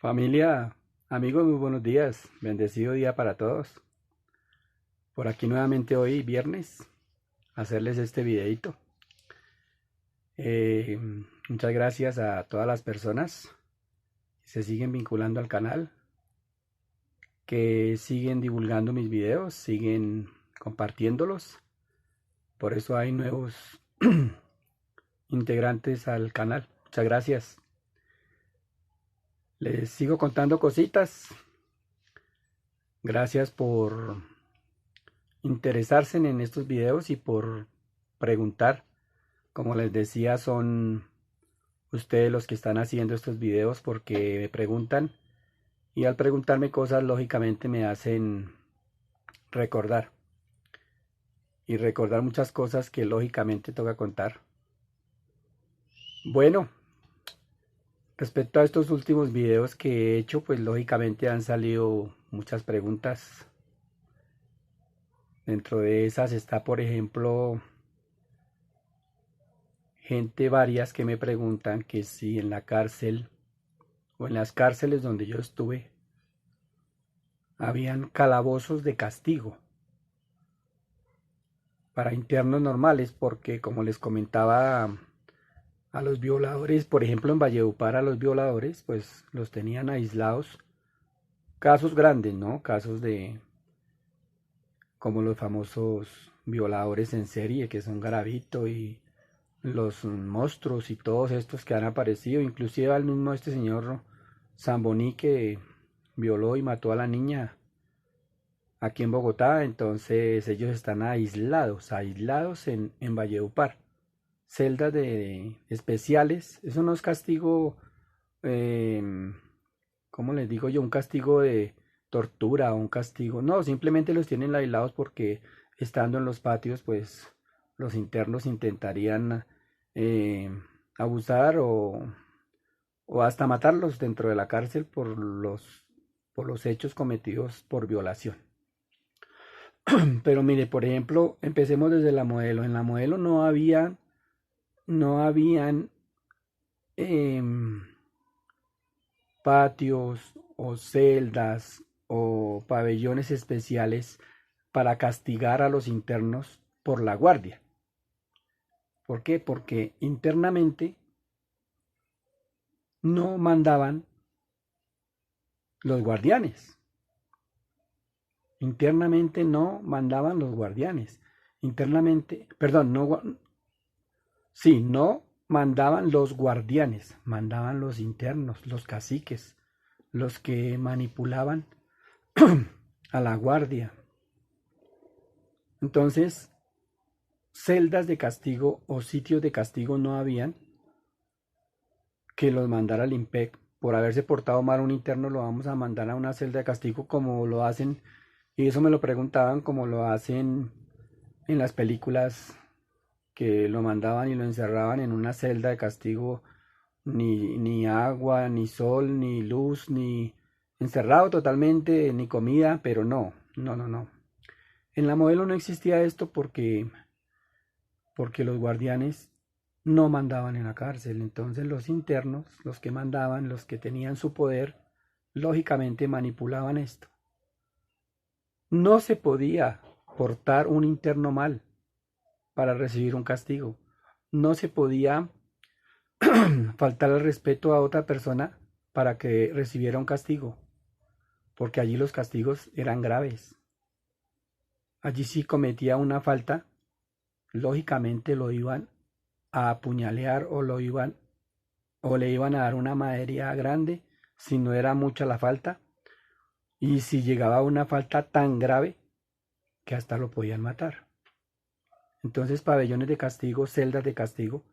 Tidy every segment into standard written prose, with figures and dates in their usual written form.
Familia, amigos, muy buenos días. Bendecido día para todos. Por aquí nuevamente hoy, viernes, hacerles este videito. Eh, Muchas gracias a todas las personas que se siguen vinculando al canal, que siguen divulgando mis videos, siguen compartiéndolos. Por eso hay nuevos integrantes al canal. Muchas gracias. Les sigo contando cositas. Gracias por interesarse en estos videos y por preguntar. Como les decía, son ustedes los que están haciendo estos videos porque me preguntan y al preguntarme cosas, lógicamente me hacen recordar y recordar muchas cosas que lógicamente toca contar. Bueno, respecto a estos últimos videos que he hecho, pues lógicamente han salido muchas preguntas. Dentro de esas está, por ejemplo, gente varias que me preguntan que si en la cárcel o en las cárceles donde yo estuve habían calabozos de castigo para internos normales, porque como les comentaba, a los violadores, por ejemplo en Valledupar, a los violadores pues los tenían aislados, casos grandes, ¿no? Casos de como los famosos violadores en serie que son Garavito y los monstruos y todos estos que han aparecido, inclusive al mismo este señor Zamboní que violó y mató a la niña aquí en Bogotá. Entonces ellos están aislados en Valledupar, celdas de especiales. Eso no es castigo, eh, ¿cómo les digo yo? Un castigo de tortura o un castigo, no, simplemente los tienen aislados porque estando en los patios, pues los internos intentarían eh, abusar o hasta matarlos dentro de la cárcel por los hechos cometidos por violación. Pero mire, por ejemplo, empecemos desde la modelo. En la modelo no habían em, patios o celdas o pabellones especiales para castigar a los internos por la guardia. ¿Por qué? Porque internamente no mandaban los guardianes. Internamente no mandaban los guardianes. Internamente, perdón, no, sí, no mandaban los guardianes, mandaban los internos, los caciques, los que manipulaban a la guardia. Entonces, celdas de castigo o sitios de castigo no habían que los mandara el IMPEC. Por haberse portado mal un interno lo vamos a mandar a una celda de castigo como lo hacen, y eso me lo preguntaban, como lo hacen en las películas, que lo mandaban y lo encerraban en una celda de castigo, ni agua, ni sol, ni luz, ni encerrado totalmente, ni comida, pero no. En la modelo no existía esto porque los guardianes no mandaban en la cárcel. Entonces los internos, los que mandaban, los que tenían su poder, lógicamente manipulaban esto. No se podía portar un interno mal para recibir un castigo. No se podía faltar el respeto a otra persona para que recibiera un castigo, porque allí los castigos eran graves. Allí si cometía una falta, lógicamente lo iban a apuñalear o le iban a dar una madería grande si no era mucha la falta, y si llegaba a una falta tan grave que hasta lo podían matar. Entonces pabellones de castigo, celdas de castigo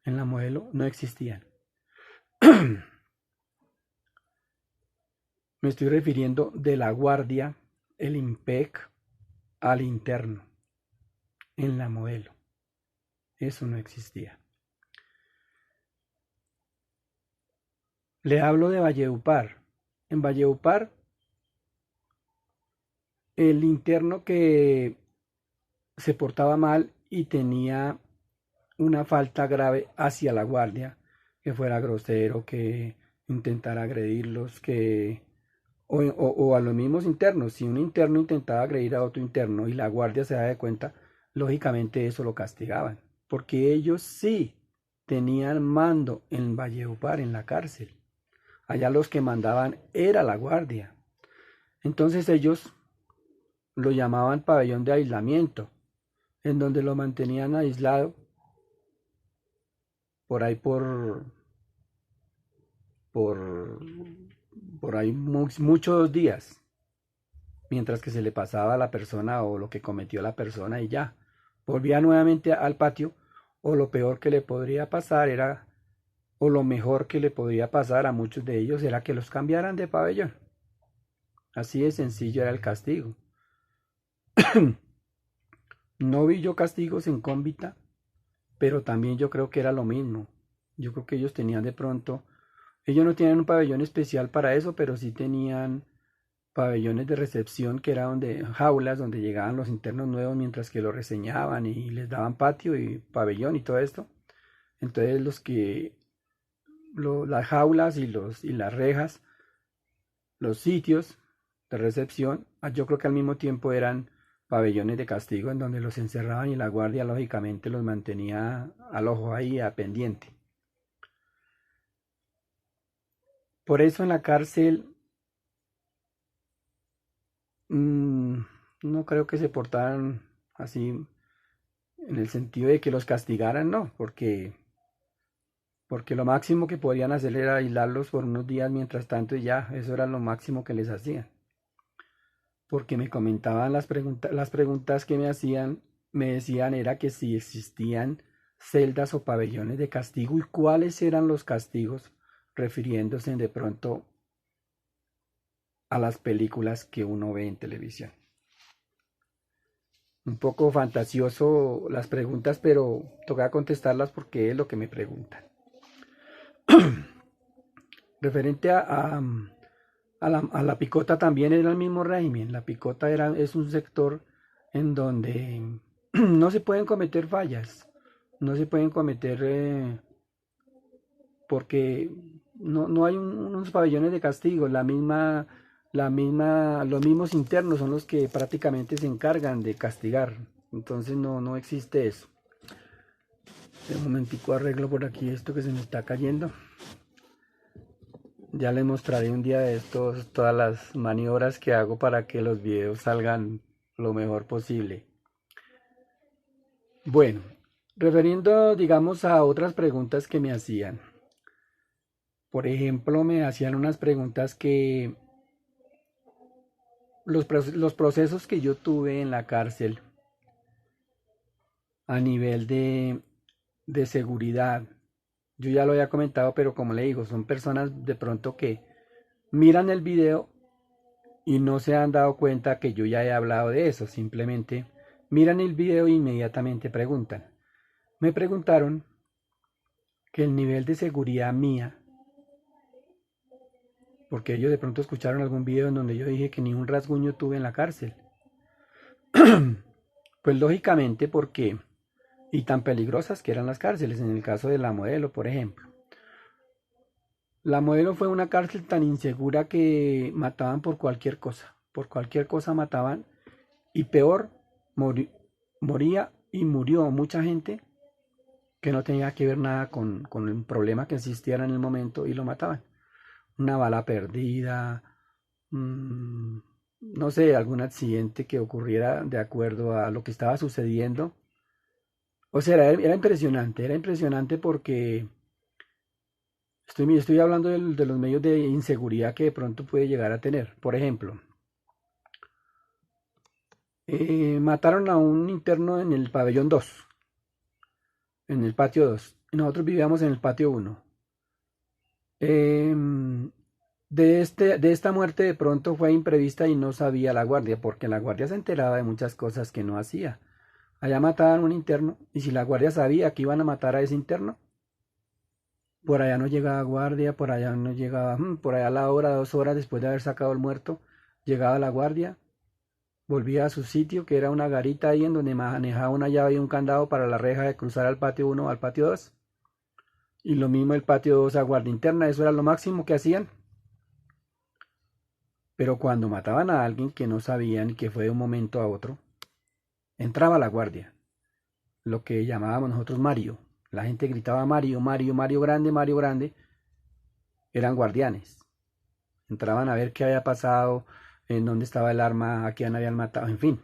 en la modelo no existían. Me estoy refiriendo de la guardia, el IMPEC, al interno, en la modelo. Eso no existía. Le hablo de Valledupar. En Valledupar, el interno que se portaba mal y tenía una falta grave hacia la guardia, que fuera grosero, que intentar agredirlos, o a los mismos internos. Si un interno intentaba agredir a otro interno y la guardia se da de cuenta, lógicamente eso lo castigaban, porque ellos sí tenían mando en Valledupar, en la cárcel. Allá los que mandaban era la guardia. Entonces ellos lo llamaban pabellón de aislamiento, en donde lo mantenían aislado por ahí por, por ahí muchos días, mientras que se le pasaba a la persona o lo que cometió la persona y ya. Volvía nuevamente al patio, o lo peor que le podría pasar era, o lo mejor que le podría pasar a muchos de ellos era que los cambiaran de pabellón. Así de sencillo era el castigo. No vi yo castigos en Cómbita, pero también yo creo que era lo mismo. Yo creo que ellos tenían de pronto, ellos no tenían un pabellón especial para eso, pero sí tenían pabellones de recepción que era donde, jaulas donde llegaban los internos nuevos mientras que lo reseñaban y les daban patio y pabellón y todo esto. Entonces las jaulas y las rejas, los sitios de recepción, yo creo que al mismo tiempo eran pabellones de castigo en donde los encerraban y la guardia lógicamente los mantenía al ojo ahí a pendiente. Por eso en la cárcel mmm, no creo que se portaran así en el sentido de que los castigaran, no, porque lo máximo que podían hacer era aislarlos por unos días mientras tanto y ya, eso era lo máximo que les hacían. Porque me comentaban las preguntas que me hacían, me decían era que si existían celdas o pabellones de castigo y cuáles eran los castigos, refiriéndose de pronto a las películas que uno ve en televisión. Un poco fantasioso las preguntas, pero toca contestarlas porque es lo que me preguntan. Referente a la picota también era el mismo régimen. La picota es un sector en donde no se pueden cometer fallas, no se pueden cometer porque no hay unos pabellones de castigo. Los mismos internos son los que prácticamente se encargan de castigar. Entonces no existe eso. De momentico arreglo por aquí esto que se me está cayendo. Ya les mostraré un día de estos todas las maniobras que hago para que los videos salgan lo mejor posible. Bueno, refiriendo, digamos, a otras preguntas que me hacían. Por ejemplo, me hacían unas preguntas que los procesos que yo tuve en la cárcel a nivel de seguridad, yo ya lo había comentado, pero como le digo, son personas de pronto que miran el video y no se han dado cuenta que yo ya he hablado de eso, simplemente miran el video e inmediatamente preguntan. Me preguntaron que el nivel de seguridad mía, porque ellos de pronto escucharon algún video en donde yo dije que ni un rasguño tuve en la cárcel. Pues lógicamente porque, y tan peligrosas que eran las cárceles, en el caso de La Modelo, por ejemplo. La Modelo fue una cárcel tan insegura que mataban por cualquier cosa mataban, y peor, moría y murió mucha gente que no tenía que ver nada con el problema que existiera en el momento y lo mataban. Una bala perdida, no sé, algún accidente que ocurriera de acuerdo a lo que estaba sucediendo. O sea, era impresionante porque estoy hablando de los medios de inseguridad que de pronto puede llegar a tener. Por ejemplo, mataron a un interno en el pabellón 2, en el patio 2. Y nosotros vivíamos en el patio 1. De esta muerte de pronto fue imprevista y no sabía la guardia, porque la guardia se enteraba de muchas cosas que no hacía. Allá mataban a un interno, y si la guardia sabía que iban a matar a ese interno, por allá no llegaba guardia, por allá no llegaba, por allá a la hora, 2 horas después de haber sacado el muerto, llegaba la guardia, volvía a su sitio, que era una garita ahí en donde manejaba una llave y un candado para la reja de cruzar al patio 1 o al patio 2. Y lo mismo el patio 2 a guardia interna, eso era lo máximo que hacían. Pero cuando mataban a alguien que no sabían y que fue de un momento a otro, entraba la guardia, lo que llamábamos nosotros Mario. La gente gritaba Mario, Mario, Mario Grande, eran guardianes. Entraban a ver qué había pasado, en dónde estaba el arma, a quién habían matado, en fin.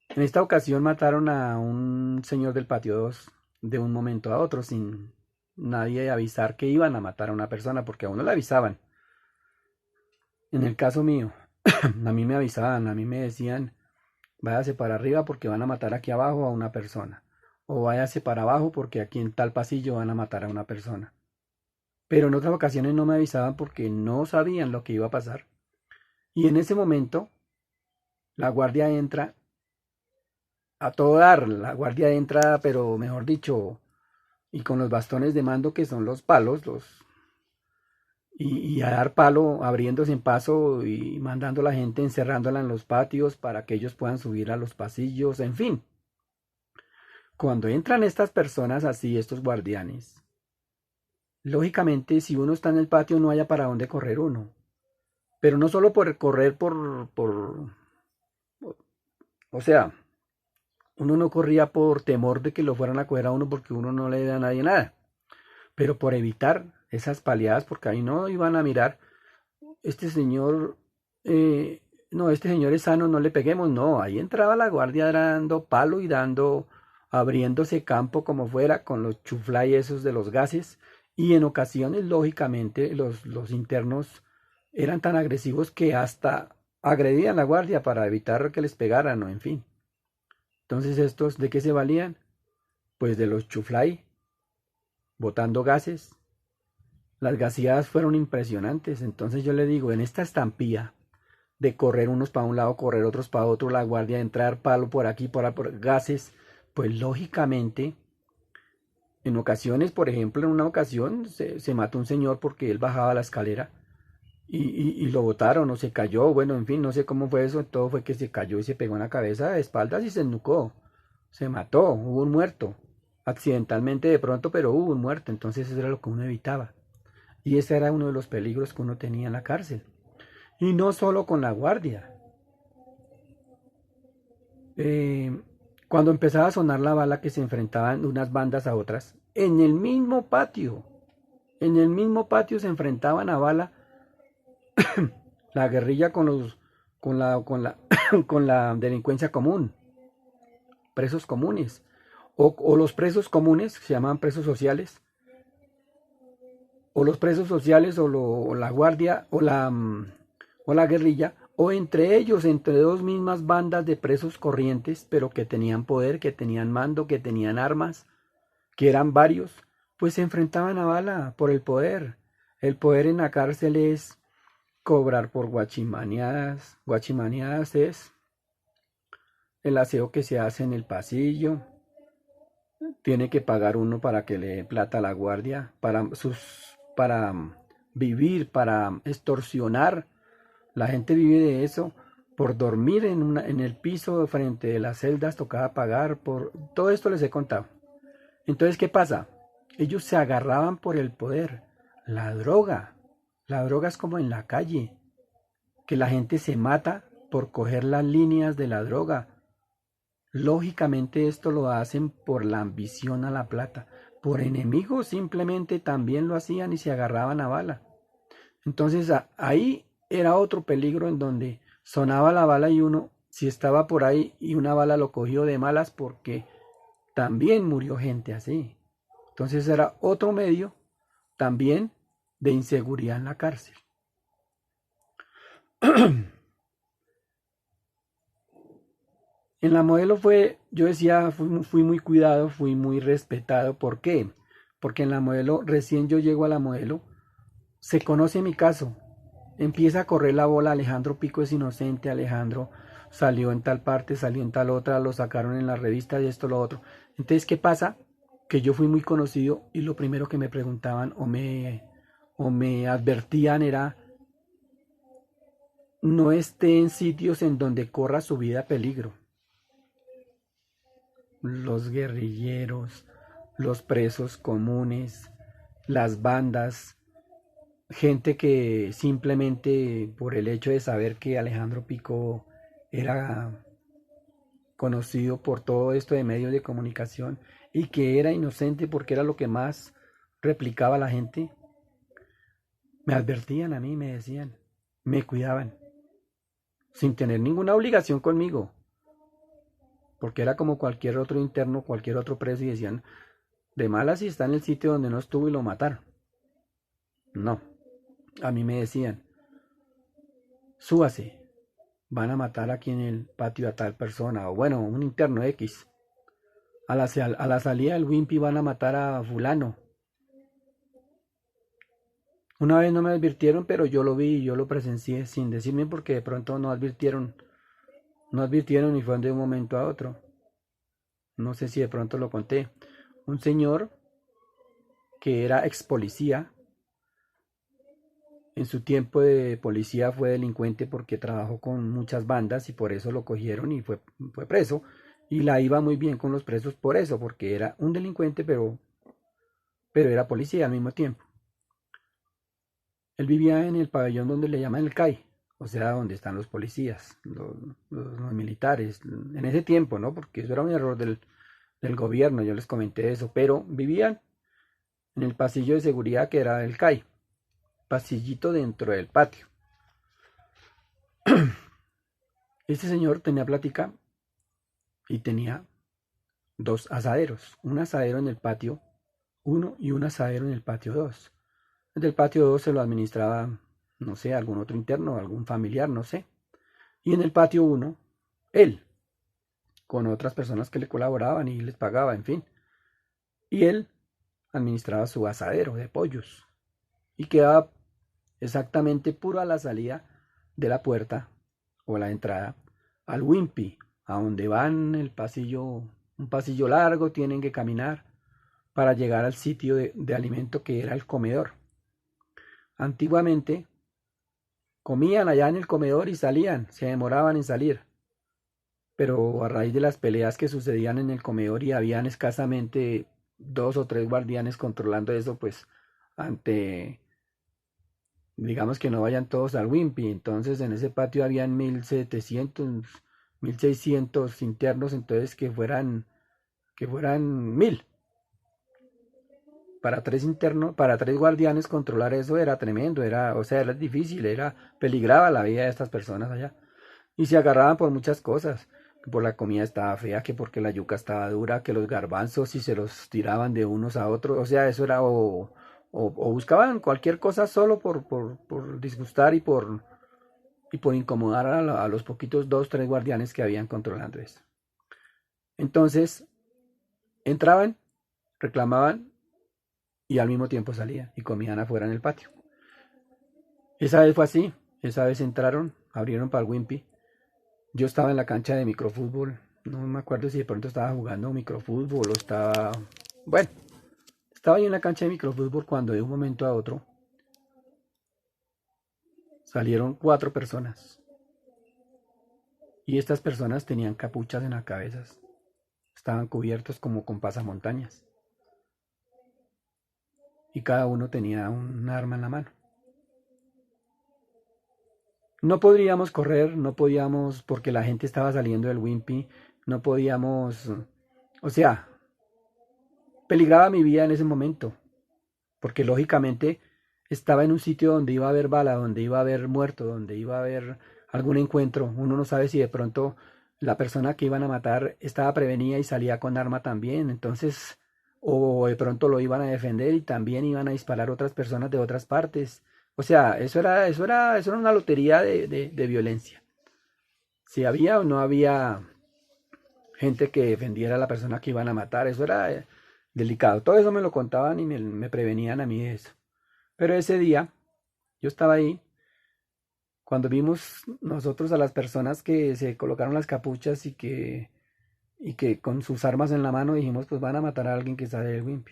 En esta ocasión mataron a un señor del patio 2 de un momento a otro sin nadie avisar que iban a matar a una persona, porque a uno le avisaban. En el caso mío, a mí me avisaban, a mí me decían, váyase para arriba porque van a matar aquí abajo a una persona. O váyase para abajo porque aquí en tal pasillo van a matar a una persona. Pero en otras ocasiones no me avisaban porque no sabían lo que iba a pasar. Y en ese momento, la guardia entra a todo dar. La guardia entra, pero mejor dicho, y con los bastones de mando que son los palos, y a dar palo, abriéndose en paso y mandando a la gente, encerrándola en los patios para que ellos puedan subir a los pasillos, en fin. Cuando entran estas personas así, estos guardianes, lógicamente si uno está en el patio no haya para dónde correr uno. Pero no solo por correr o sea, uno no corría por temor de que lo fueran a coger a uno porque uno no le da a nadie nada, pero por evitar esas paliadas, porque ahí no iban a mirar, este señor, no, este señor es sano, no le peguemos, no, ahí entraba la guardia dando palo y dando, abriéndose campo como fuera con los chuflay esos de los gases, y en ocasiones, lógicamente, los internos eran tan agresivos que hasta agredían a la guardia para evitar que les pegaran, o en fin. Entonces, ¿estos de qué se valían? Pues de los chuflay, botando gases. Las gaseadas fueron impresionantes. Entonces yo le digo, en esta estampía de correr unos para un lado, correr otros para otro, la guardia, entrar palo por aquí, por gases, pues lógicamente, en ocasiones, por ejemplo, en una ocasión se mató un señor porque él bajaba la escalera y lo botaron o se cayó, bueno, en fin, no sé cómo fue eso, todo fue que se cayó y se pegó en la cabeza de espaldas y se ennucó, se mató, hubo un muerto, accidentalmente de pronto, pero hubo un muerto, entonces eso era lo que uno evitaba. Y ese era uno de los peligros que uno tenía en la cárcel. Y no solo con la guardia. Eh, Cuando empezaba a sonar la bala que se enfrentaban unas bandas a otras, en el mismo patio se enfrentaban a bala la guerrilla con la delincuencia común, presos comunes, o los presos comunes, se llamaban presos sociales, o los presos sociales, o la guardia, o la guerrilla, o entre ellos, entre dos mismas bandas de presos corrientes, pero que tenían poder, que tenían mando, que tenían armas, que eran varios, pues se enfrentaban a bala por el poder. El poder en la cárcel es cobrar por guachimaneadas. Guachimaneadas es el aseo que se hace en el pasillo. Tiene que pagar uno para que le dé plata a la guardia, para vivir, para extorsionar. La gente vive de eso. Por dormir en el piso frente de las celdas tocaba pagar. Por todo esto les he contado. Entonces, ¿qué pasa? Ellos se agarraban por el poder. La droga. La droga es como en la calle, que la gente se mata por coger las líneas de la droga. Lógicamente esto lo hacen por la ambición a la plata. Por enemigos simplemente también lo hacían y se agarraban a bala. Entonces ahí era otro peligro en donde sonaba la bala y uno, si estaba por ahí y una bala lo cogió de malas porque también murió gente así. Entonces era otro medio también de inseguridad en la cárcel. En la modelo fue, yo decía, fui muy cuidado, fui muy respetado. ¿Por qué? Porque en la modelo, recién yo llego a la modelo, se conoce mi caso. Empieza a correr la bola, Alejandro Pico es inocente, Alejandro salió en tal parte, salió en tal otra, lo sacaron en la revista y esto, lo otro. Entonces, ¿qué pasa? Que yo fui muy conocido y lo primero que me preguntaban o me advertían era, no esté en sitios en donde corra su vida a peligro. Los guerrilleros, los presos comunes, las bandas, gente que simplemente por el hecho de saber que Alejandro Pico era conocido por todo esto de medios de comunicación y que era inocente porque era lo que más replicaba la gente, me advertían a mí, me decían, me cuidaban, sin tener ninguna obligación conmigo, porque era como cualquier otro interno, cualquier otro preso y decían, de malas si está en el sitio donde no estuvo y lo mataron. No, a mí me decían, súbase, van a matar aquí en el patio a tal persona, o bueno, un interno X. A la salida del Wimpy van a matar a fulano. Una vez no me advirtieron, pero yo lo vi y yo lo presencié sin decirme porque de pronto no advirtieron y fue de un momento a otro. No sé si de pronto lo conté. Un señor que era ex policía, en su tiempo de policía fue delincuente porque trabajó con muchas bandas y por eso lo cogieron y fue preso. Y la iba muy bien con los presos por eso, porque era un delincuente, pero era policía al mismo tiempo. Él vivía en el pabellón donde le llaman el CAI, o sea, donde están los policías, los militares, en ese tiempo, ¿no? Porque eso era un error del gobierno, yo les comenté eso, pero vivían en el pasillo de seguridad que era el CAI, pasillito dentro del patio. Este señor tenía plática y tenía dos asaderos, un asadero en el patio 1 y un asadero en el patio 2. El del patio 2 se lo administraba, no sé, algún otro interno, algún familiar, no sé. Y en el patio 1, él, con otras personas que le colaboraban y les pagaba, en fin. Y él administraba su asadero de pollos y quedaba exactamente puro a la salida de la puerta o la entrada al Wimpy, a donde van el pasillo, un pasillo largo, tienen que caminar para llegar al sitio de alimento que era el comedor. Antiguamente comían allá en el comedor y salían, se demoraban en salir, pero a raíz de las peleas que sucedían en el comedor y habían escasamente 2 o 3 guardianes controlando eso, pues ante, digamos que no vayan todos al Wimpy, entonces en ese patio habían 1.700, 1.600 internos, entonces que fueran 1.000. Para 3 internos, para 3 guardianes controlar eso era tremendo, o sea, era difícil, peligraba la vida de estas personas allá. Y se agarraban por muchas cosas, que por la comida estaba fea, que porque la yuca estaba dura, que los garbanzos y se los tiraban de unos a otros, o sea, eso era, o buscaban cualquier cosa solo por disgustar y por incomodar a los poquitos 2, 3 guardianes que habían controlando esto. Entonces, entraban, reclamaban y al mismo tiempo salían y comían afuera en el patio. Esa vez fue así, esa vez entraron, abrieron para el Wimpy. Yo estaba en la cancha de microfútbol, no me acuerdo si de pronto estaba jugando microfútbol o estaba... Bueno, estaba ahí en la cancha de microfútbol cuando de un momento a otro salieron 4 personas. Y estas personas tenían capuchas en las cabezas, estaban cubiertos como con pasamontañas. Y cada uno tenía un arma en la mano. No podríamos correr, no podíamos, porque la gente estaba saliendo del Wimpy, no podíamos, o sea, peligraba mi vida en ese momento, porque lógicamente estaba en un sitio donde iba a haber bala, donde iba a haber muerto, donde iba a haber algún encuentro. Uno no sabe si de pronto la persona que iban a matar estaba prevenida y salía con arma también, entonces, o de pronto lo iban a defender y también iban a disparar otras personas de otras partes. O sea, eso era una lotería de violencia. Si había o no había gente que defendiera a la persona que iban a matar, eso era delicado. Todo eso me lo contaban y me prevenían a mí de eso. Pero ese día, yo estaba ahí, cuando vimos nosotros a las personas que se colocaron las capuchas y que con sus armas en la mano dijimos, pues van a matar a alguien que sale del Wimpy.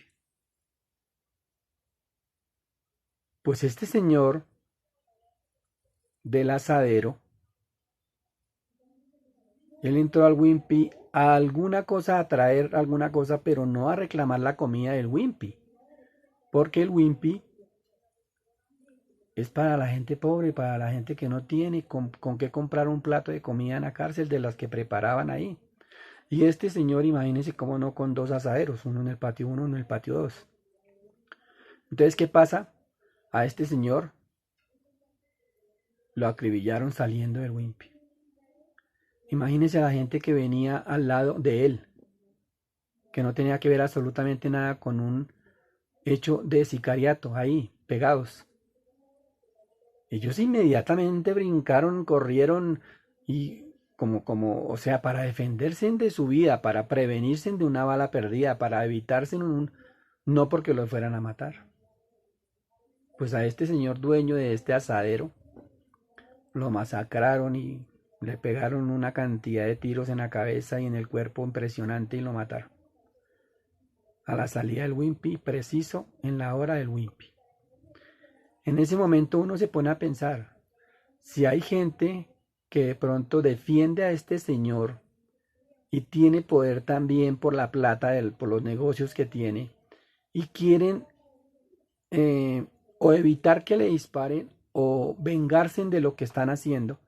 Pues este señor del asadero Él entró al Wimpy a alguna cosa, a traer alguna cosa, pero no a reclamar la comida del Wimpy, porque el Wimpy es para la gente pobre, para la gente que no tiene con qué comprar un plato de comida en la cárcel de las que preparaban ahí. Y este señor, imagínense cómo no, con dos asaderos, uno en el patio 1, uno en el patio 2. Entonces, ¿qué pasa? A este señor lo acribillaron saliendo del Wimpy. Imagínense a la gente que venía al lado de él, que no tenía que ver absolutamente nada con un hecho de sicariato, ahí, pegados. Ellos inmediatamente brincaron, corrieron y o sea, para defenderse de su vida, para prevenirse de una bala perdida, para evitarse no porque lo fueran a matar. Pues a este señor dueño de este asadero lo masacraron y le pegaron una cantidad de tiros en la cabeza y en el cuerpo impresionante y lo mataron. A la salida del Wimpy, preciso en la hora del Wimpy. En ese momento uno se pone a pensar, si hay gente que de pronto defiende a este señor y tiene poder también por la plata, por los negocios que tiene, y quieren o evitar que le disparen o vengarse de lo que están haciendo,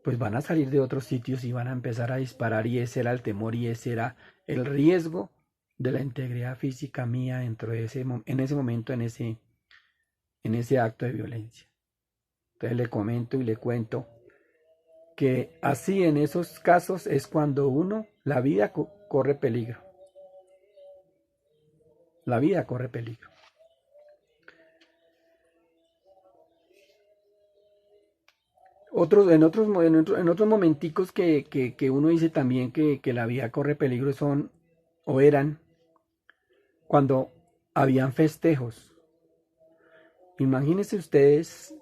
pues van a salir de otros sitios y van a empezar a disparar, y ese era el temor y ese era el riesgo de la integridad física mía dentro de en ese momento, en ese acto de violencia. Entonces le comento y le cuento que así en esos casos es cuando la vida corre peligro. La vida corre peligro. En otros momenticos que uno dice también que la vida corre peligro son o eran cuando habían festejos. Imagínense ustedes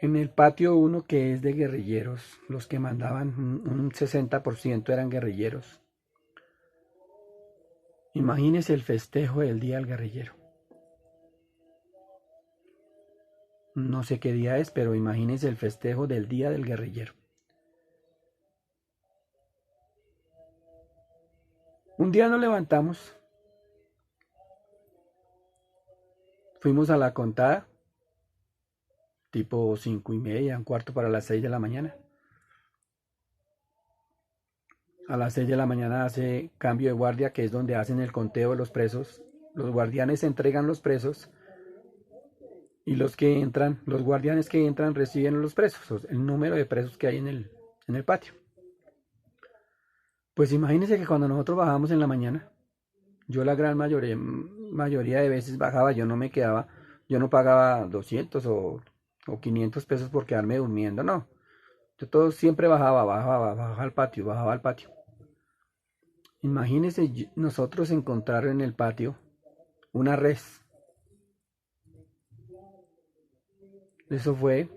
en el patio 1 que es de guerrilleros, los que mandaban un 60% eran guerrilleros. Imagínense el festejo del Día del Guerrillero. No sé qué día es, pero imagínense el festejo del Día del Guerrillero. Un día nos levantamos, fuimos a la contada, tipo 5:30, un cuarto para las 6 de la mañana. A las 6 de la mañana hace cambio de guardia, que es donde hacen el conteo de los presos. Los guardianes entregan los presos y los guardianes que entran reciben a los presos, el número de presos que hay en el patio. Pues imagínense que cuando nosotros bajábamos en la mañana, yo la gran mayoría de veces bajaba, yo no me quedaba, yo no pagaba 200 o 500 pesos por quedarme durmiendo, no. Yo todo siempre bajaba al patio, bajaba al patio. Imagínense nosotros encontrar en el patio una res. Eso fue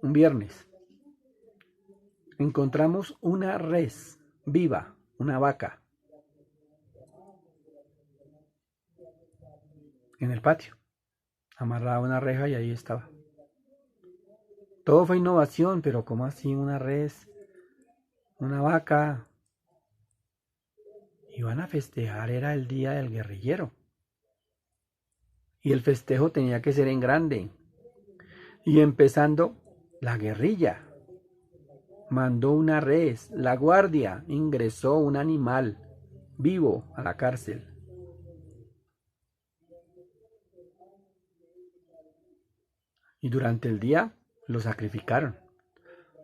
un viernes. Encontramos una res viva, una vaca, en el patio, amarrada a una reja y ahí estaba. Todo fue innovación, pero ¿cómo así una res, una vaca? Iban a festejar, era el Día del Guerrillero. Y el festejo tenía que ser en grande. Y empezando, la guerrilla mandó una res, la guardia ingresó un animal vivo a la cárcel. Y durante el día lo sacrificaron,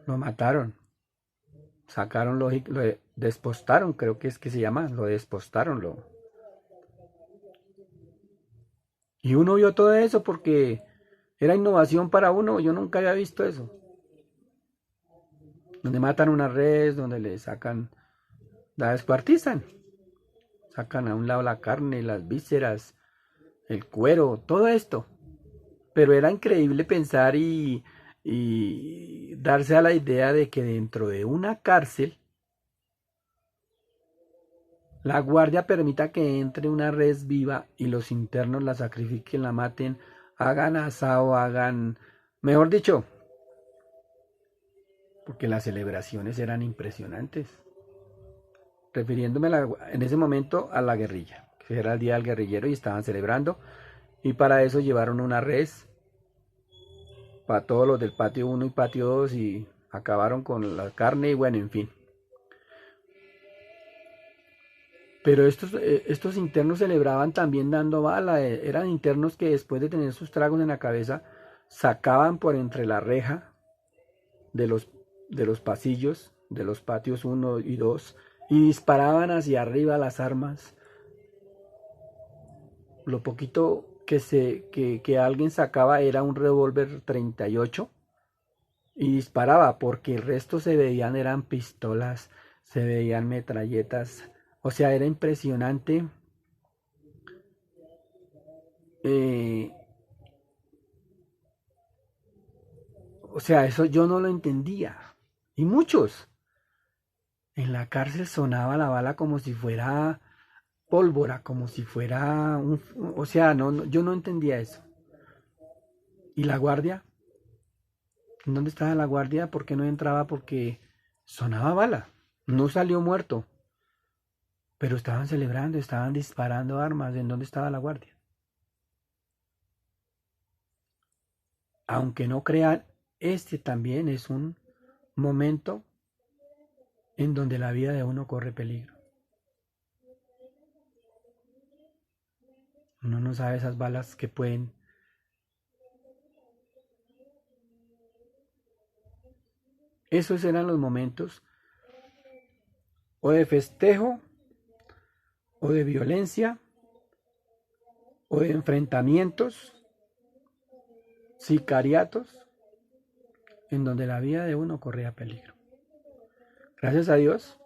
lo mataron, sacaron, lo despostaron, creo que es que se llama, lo despostaron. Y uno vio todo eso porque era innovación para uno, yo nunca había visto eso. Donde matan una res, donde le sacan, la descuartizan, sacan a un lado la carne, las vísceras, el cuero, todo esto. Pero era increíble pensar y darse a la idea de que dentro de una cárcel la guardia permita que entre una res viva y los internos la sacrifiquen, la maten, hagan asado, mejor dicho, porque las celebraciones eran impresionantes, refiriéndome en ese momento a la guerrilla, que era el Día del Guerrillero y estaban celebrando, y para eso llevaron una res para todos los del patio uno y patio 2 y acabaron con la carne y bueno, en fin. Pero estos internos celebraban también dando bala, eran internos que después de tener sus tragos en la cabeza, sacaban por entre la reja de los pasillos, de los patios uno y 2 y disparaban hacia arriba las armas. Lo poquito que alguien sacaba era un revólver 38 y disparaba, porque el resto se veían, eran pistolas, se veían metralletas, o sea, era impresionante. eh, o sea, eso yo no lo entendía. Y muchos, en la cárcel sonaba la bala como si fuera pólvora, como si fuera o sea, yo no entendía eso. ¿Y la guardia? ¿Dónde estaba la guardia? ¿Por qué no entraba? Porque sonaba bala. No salió muerto, pero estaban celebrando, estaban disparando armas. ¿En dónde estaba la guardia? Aunque no crean, este también es un momento en donde la vida de uno corre peligro. Uno no sabe esas balas que pueden. Esos eran los momentos o de festejo, o de violencia, o de enfrentamientos, sicariatos, en donde la vida de uno corría peligro. Gracias a Dios,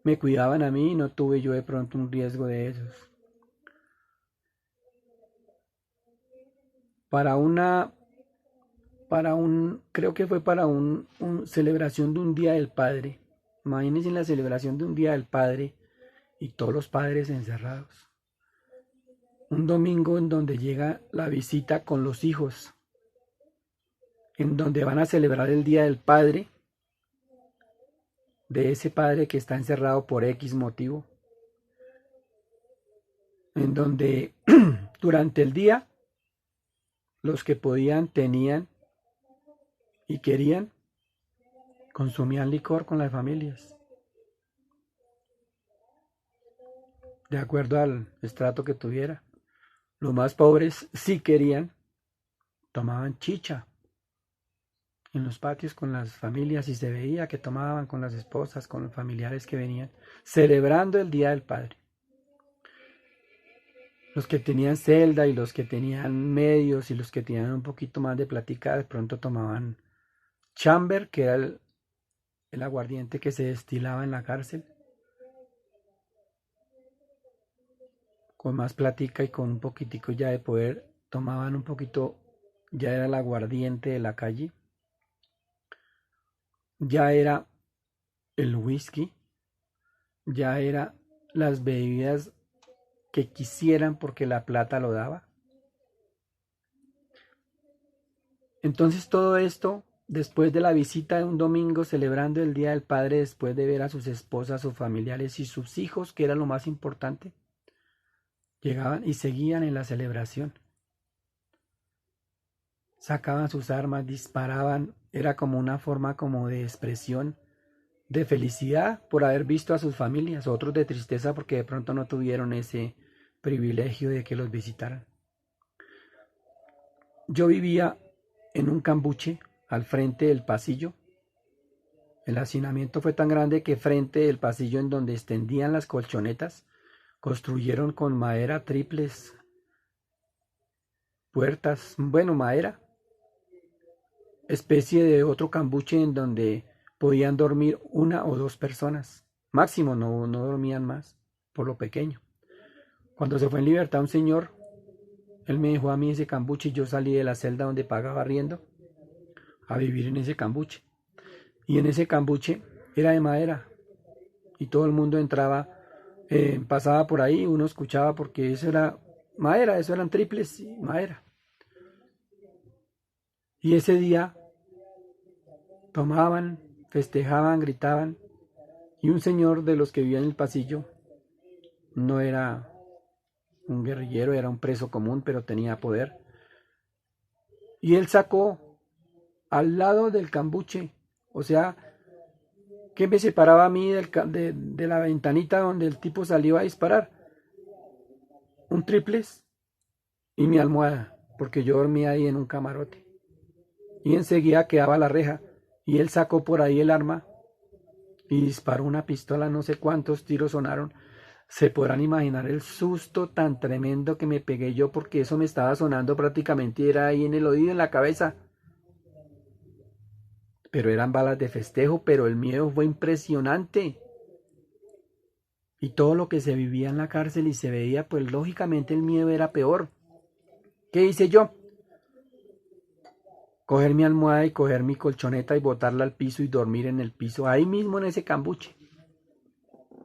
me cuidaban a mí y no tuve yo de pronto un riesgo de esos. Para una, creo que fue para un celebración de un Día del Padre. Imagínense la celebración de un Día del Padre y todos los padres encerrados. Un domingo en donde llega la visita con los hijos, en donde van a celebrar el Día del Padre, de ese padre que está encerrado por X motivo, en donde durante el día los que podían, tenían y querían, consumían licor con las familias, de acuerdo al estrato que tuviera. Los más pobres, si querían, tomaban chicha en los patios con las familias y se veía que tomaban con las esposas, con los familiares que venían, celebrando el Día del Padre. Los que tenían celda y los que tenían medios y los que tenían un poquito más de platica, de pronto tomaban chamber, que era el aguardiente que se destilaba en la cárcel, con más platica y con un poquitico ya de poder, tomaban un poquito, ya era el aguardiente de la calle, ya era el whisky, ya era las bebidas que quisieran porque la plata lo daba. Entonces todo esto, después de la visita de un domingo celebrando el Día del Padre, después de ver a sus esposas, sus familiares y sus hijos, que era lo más importante, llegaban y seguían en la celebración. Sacaban sus armas, disparaban, era como una forma como de expresión de felicidad por haber visto a sus familias, otros de tristeza porque de pronto no tuvieron ese privilegio de que los visitaran. Yo vivía en un cambuche al frente del pasillo. El hacinamiento fue tan grande que frente del pasillo en donde extendían las colchonetas, construyeron con madera triples puertas, bueno, madera, especie de otro cambuche en donde podían dormir una o dos personas. Máximo, no dormían más, por lo pequeño. Cuando se fue en libertad un señor, él me dejó a mí ese cambuche y yo salí de la celda donde pagaba arriendo a vivir en ese cambuche. Y en ese cambuche era de madera y todo el mundo entraba, pasaba por ahí, uno escuchaba porque eso era madera, eso eran triples y madera. Y ese día Tomaban, festejaban, gritaban, y un señor de los que vivía en el pasillo, no era un guerrillero, era un preso común, pero tenía poder, y él sacó al lado del cambuche, o sea, ¿qué me separaba a mí de la ventanita donde el tipo salió a disparar? Un triples y mi almohada, porque yo dormía ahí en un camarote. Y enseguida quedaba la reja, y él sacó por ahí el arma y disparó una pistola, no sé cuántos tiros sonaron. Se podrán imaginar el susto tan tremendo que me pegué yo, porque eso me estaba sonando prácticamente, era ahí en el oído, en la cabeza. Pero eran balas de festejo, pero el miedo fue impresionante. Y todo lo que se vivía en la cárcel y se veía, pues lógicamente el miedo era peor. ¿Qué hice yo? Coger mi almohada y coger mi colchoneta y botarla al piso y dormir en el piso, ahí mismo en ese cambuche,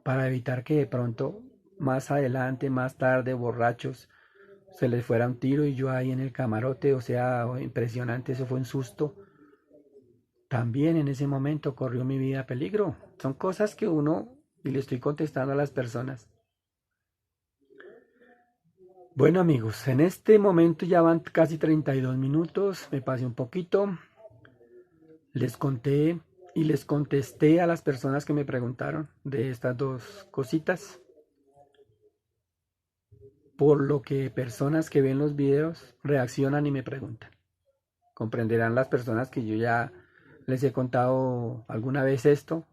para evitar que de pronto, más adelante, más tarde, borrachos, se les fuera un tiro y yo ahí en el camarote, o sea, impresionante, eso fue un susto. También en ese momento corrió mi vida a peligro. Son cosas que uno, y le estoy contestando a las personas. Bueno amigos, en este momento ya van casi 32 minutos, me pasé un poquito, les conté y les contesté a las personas que me preguntaron de estas dos cositas, por lo que personas que ven los videos reaccionan y me preguntan. Comprenderán las personas que yo ya les he contado alguna vez esto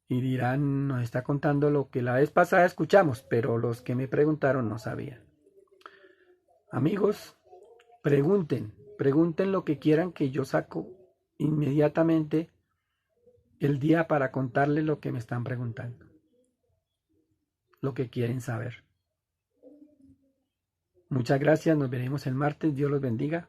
y dirán, nos está contando lo que la vez pasada escuchamos, pero los que me preguntaron no sabían. Amigos, pregunten lo que quieran que yo saco inmediatamente el día para contarles lo que me están preguntando, lo que quieren saber. Muchas gracias, nos veremos el martes, Dios los bendiga.